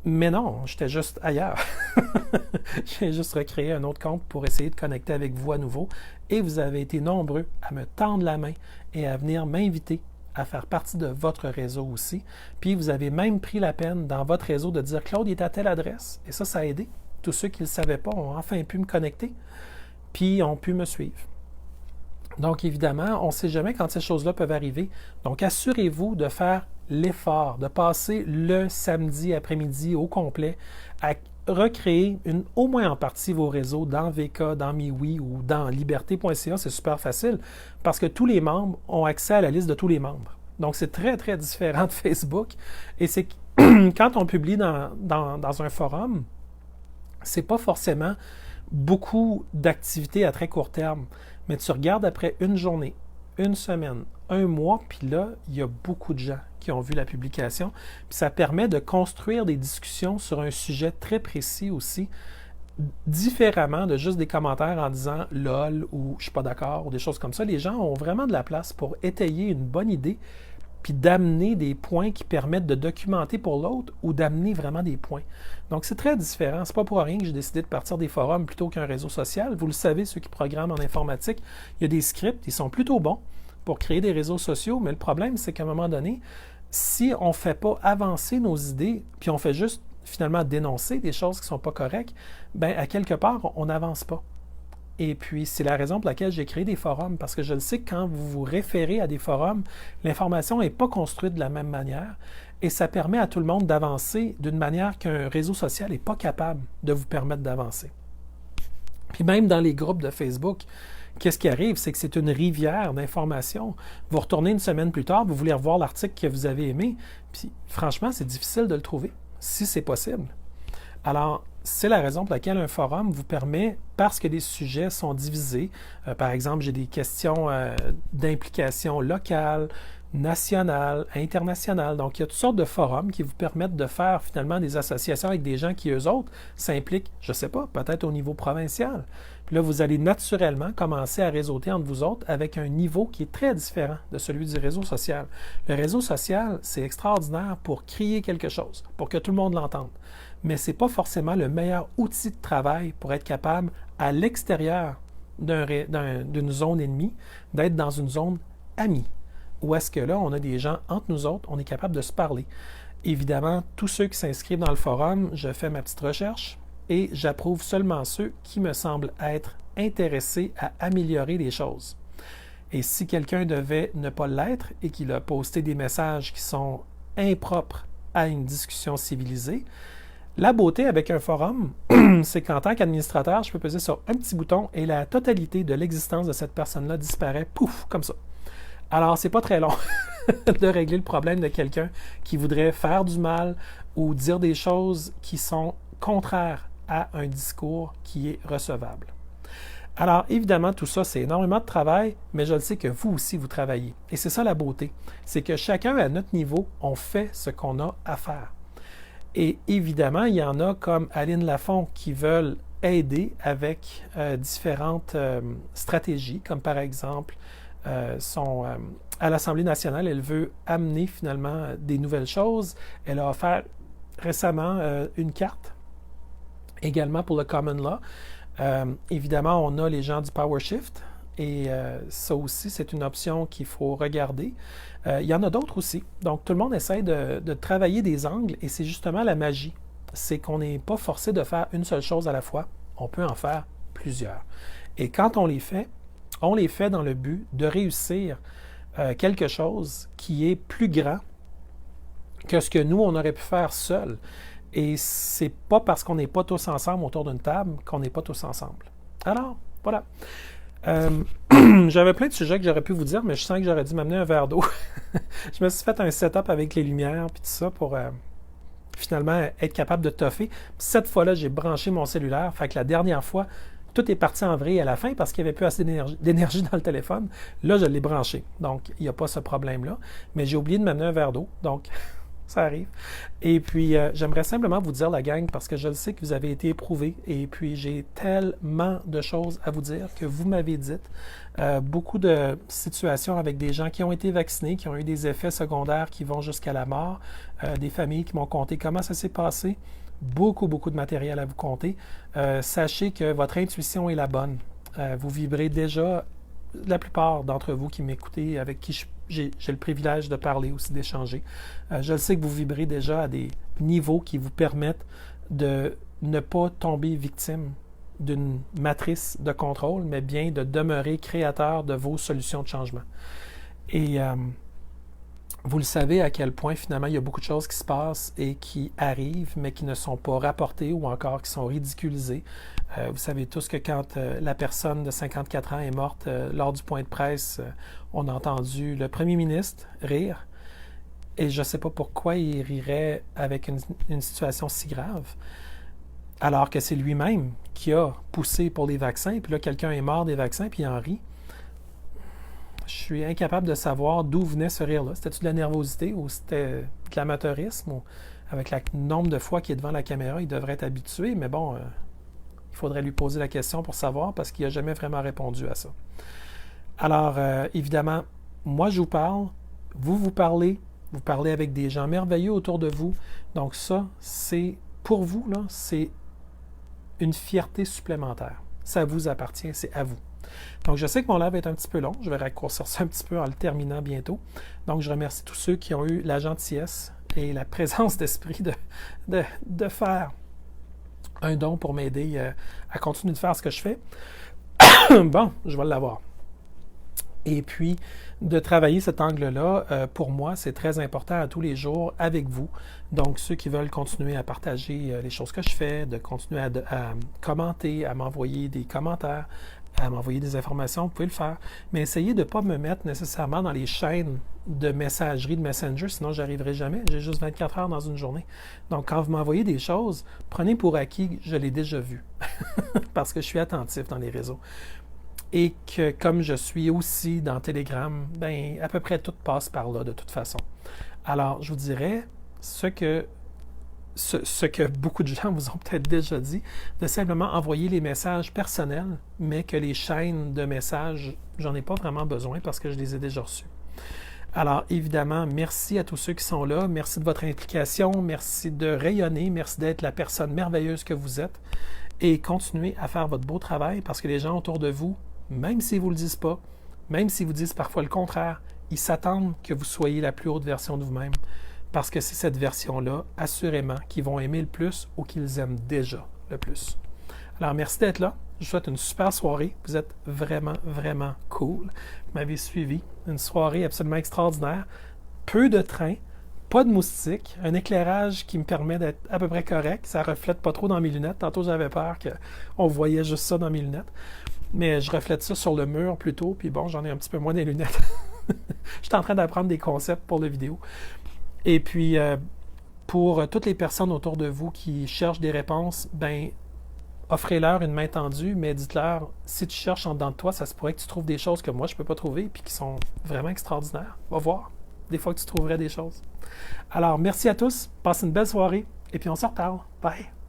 Mais non, j'étais juste ailleurs. J'ai juste recréé un autre compte pour essayer de connecter avec vous à nouveau. Et vous avez été nombreux à me tendre la main et à venir m'inviter à faire partie de votre réseau aussi. Puis vous avez même pris la peine dans votre réseau de dire « Claude, il est à telle adresse. » Et ça a aidé. Tous ceux qui ne le savaient pas ont enfin pu me connecter, puis ont pu me suivre. Donc, évidemment, on ne sait jamais quand ces choses-là peuvent arriver. Donc, assurez-vous de faire l'effort, de passer le samedi après-midi au complet à recréer au moins en partie vos réseaux dans VK, dans MeWe ou dans liberté.ca. C'est super facile parce que tous les membres ont accès à la liste de tous les membres. Donc, c'est très, très différent de Facebook. Et c'est quand on publie dans un forum, c'est pas forcément beaucoup d'activités à très court terme. Mais tu regardes après une journée, une semaine, un mois, puis là, il y a beaucoup de gens qui ont vu la publication. Puis ça permet de construire des discussions sur un sujet très précis aussi, différemment de juste des commentaires en disant « lol » ou « je suis pas d'accord » ou des choses comme ça. Les gens ont vraiment de la place pour étayer une bonne idée puis d'amener des points qui permettent de documenter pour l'autre ou d'amener vraiment des points. Donc, c'est très différent. C'est pas pour rien que j'ai décidé de partir des forums plutôt qu'un réseau social. Vous le savez, ceux qui programment en informatique, il y a des scripts, ils sont plutôt bons pour créer des réseaux sociaux, mais le problème, c'est qu'à un moment donné, si on ne fait pas avancer nos idées, puis on fait juste finalement dénoncer des choses qui ne sont pas correctes, bien, à quelque part, on n'avance pas. Et puis, c'est la raison pour laquelle j'ai créé des forums, parce que je le sais que quand vous vous référez à des forums, l'information n'est pas construite de la même manière, et ça permet à tout le monde d'avancer d'une manière qu'un réseau social n'est pas capable de vous permettre d'avancer. Puis même dans les groupes de Facebook, qu'est-ce qui arrive? C'est que c'est une rivière d'informations. Vous retournez une semaine plus tard, vous voulez revoir l'article que vous avez aimé, puis franchement, c'est difficile de le trouver, si c'est possible. Alors, c'est la raison pour laquelle un forum vous permet, parce que les sujets sont divisés, par exemple, j'ai des questions d'implication locale, nationale, internationale. Donc, il y a toutes sortes de forums qui vous permettent de faire finalement des associations avec des gens qui, eux autres, s'impliquent, je ne sais pas, peut-être au niveau provincial. Puis là, vous allez naturellement commencer à réseauter entre vous autres avec un niveau qui est très différent de celui du réseau social. Le réseau social, c'est extraordinaire pour créer quelque chose, pour que tout le monde l'entende. Mais ce n'est pas forcément le meilleur outil de travail pour être capable, à l'extérieur d'une zone ennemie, d'être dans une zone amie. Où est-ce que là, on a des gens entre nous autres, on est capable de se parler. Évidemment, tous ceux qui s'inscrivent dans le forum, je fais ma petite recherche et j'approuve seulement ceux qui me semblent être intéressés à améliorer les choses. Et si quelqu'un devait ne pas l'être et qu'il a posté des messages qui sont impropres à une discussion civilisée, la beauté avec un forum, c'est qu'en tant qu'administrateur, je peux peser sur un petit bouton et la totalité de l'existence de cette personne-là disparaît, pouf, comme ça. Alors, c'est pas très long de régler le problème de quelqu'un qui voudrait faire du mal ou dire des choses qui sont contraires à un discours qui est recevable. Alors, évidemment, tout ça, c'est énormément de travail, mais je le sais que vous aussi, vous travaillez. Et c'est ça la beauté, c'est que chacun, à notre niveau, on fait ce qu'on a à faire. Et évidemment, il y en a comme Aline Lafont qui veulent aider avec différentes stratégies, comme par exemple, à l'Assemblée nationale, elle veut amener finalement des nouvelles choses. Elle a offert récemment une carte, également pour le Common Law. Évidemment, on a les gens du PowerShift, et ça aussi, c'est une option qu'il faut regarder. Il y en a d'autres aussi. Donc, tout le monde essaie de travailler des angles, et c'est justement la magie. C'est qu'on n'est pas forcé de faire une seule chose à la fois. On peut en faire plusieurs. Et quand on les fait dans le but de réussir quelque chose qui est plus grand que ce que nous, on aurait pu faire seul. Et c'est pas parce qu'on n'est pas tous ensemble autour d'une table qu'on n'est pas tous ensemble. Alors, voilà. J'avais plein de sujets que j'aurais pu vous dire, mais je sens que j'aurais dû m'amener un verre d'eau. Je me suis fait un setup avec les lumières et tout ça pour finalement être capable de toffer. Puis cette fois-là, j'ai branché mon cellulaire. Fait que la dernière fois, tout est parti en vrille à la fin parce qu'il n'y avait plus assez d'énergie dans le téléphone. Là, je l'ai branché. Donc, il n'y a pas ce problème-là. Mais j'ai oublié de m'amener un verre d'eau. Donc, ça arrive. Et puis, j'aimerais simplement vous dire, la gang, parce que je le sais que vous avez été éprouvés. Et puis, j'ai tellement de choses à vous dire que vous m'avez dites. Beaucoup de situations avec des gens qui ont été vaccinés, qui ont eu des effets secondaires qui vont jusqu'à la mort. Des familles qui m'ont conté comment ça s'est passé. Beaucoup de matériel à vous compter. Sachez que votre intuition est la bonne. Vous vibrez déjà, la plupart d'entre vous qui m'écoutez, avec qui j'ai le privilège de parler aussi, d'échanger. Je le sais que vous vibrez déjà à des niveaux qui vous permettent de ne pas tomber victime d'une matrice de contrôle, mais bien de demeurer créateur de vos solutions de changement. Et vous le savez à quel point finalement il y a beaucoup de choses qui se passent et qui arrivent, mais qui ne sont pas rapportées ou encore qui sont ridiculisées. Vous savez tous que quand la personne de 54 ans est morte, lors du point de presse, on a entendu le premier ministre rire. Et je ne sais pas pourquoi il rirait avec une situation si grave, alors que c'est lui-même qui a poussé pour les vaccins. Puis là, quelqu'un est mort des vaccins, puis il en rit. Je suis incapable de savoir d'où venait ce rire-là. C'était-tu de la nervosité ou c'était de l'amateurisme? Ou avec le nombre de fois qu'il est devant la caméra, il devrait être habitué, mais bon, il faudrait lui poser la question pour savoir parce qu'il n'a jamais vraiment répondu à ça. Alors, évidemment, moi je vous parle, vous parlez avec des gens merveilleux autour de vous. Donc ça, c'est pour vous, là, c'est une fierté supplémentaire. Ça vous appartient, c'est à vous. Donc, je sais que mon live va être un petit peu long. Je vais raccourcir ça un petit peu en le terminant bientôt. Donc, je remercie tous ceux qui ont eu la gentillesse et la présence d'esprit de faire un don pour m'aider à continuer de faire ce que je fais. Bon, je vais l'avoir. Et puis, de travailler cet angle-là, pour moi, c'est très important à tous les jours avec vous. Donc, ceux qui veulent continuer à partager les choses que je fais, de continuer à commenter, à m'envoyer des commentaires, à m'envoyer des informations, vous pouvez le faire. Mais essayez de ne pas me mettre nécessairement dans les chaînes de messagerie, de Messenger, sinon je n'arriverai jamais. J'ai juste 24 heures dans une journée. Donc, quand vous m'envoyez des choses, prenez pour acquis que je l'ai déjà vu. Parce que je suis attentif dans les réseaux. Et que comme je suis aussi dans Telegram, ben à peu près tout passe par là de toute façon. Alors, je vous dirais ce que beaucoup de gens vous ont peut-être déjà dit, de simplement envoyer les messages personnels, mais que les chaînes de messages, j'en ai pas vraiment besoin parce que je les ai déjà reçus. Alors, évidemment, merci à tous ceux qui sont là. Merci de votre implication. Merci de rayonner. Merci d'être la personne merveilleuse que vous êtes. Et continuez à faire votre beau travail parce que les gens autour de vous, même s'ils ne vous le disent pas, même s'ils vous disent parfois le contraire, ils s'attendent que vous soyez la plus haute version de vous-même. Parce que c'est cette version-là, assurément, qu'ils vont aimer le plus ou qu'ils aiment déjà le plus. Alors, merci d'être là. Je vous souhaite une super soirée. Vous êtes vraiment, vraiment cool. Vous m'avez suivi. Une soirée absolument extraordinaire. Peu de trains, pas de moustiques, un éclairage qui me permet d'être à peu près correct. Ça ne reflète pas trop dans mes lunettes. Tantôt, j'avais peur qu'on voyait juste ça dans mes lunettes. Mais je reflète ça sur le mur plutôt. Puis bon, j'en ai un petit peu moins des lunettes. Je suis en train d'apprendre des concepts pour la vidéo. Et puis, pour toutes les personnes autour de vous qui cherchent des réponses, ben offrez-leur une main tendue, mais dites-leur, si tu cherches en dedans de toi, ça se pourrait que tu trouves des choses que moi, je ne peux pas trouver, puis qui sont vraiment extraordinaires. Va voir. Des fois que tu trouverais des choses. Alors, merci à tous. Passez une belle soirée, et puis on se reparle. Bye!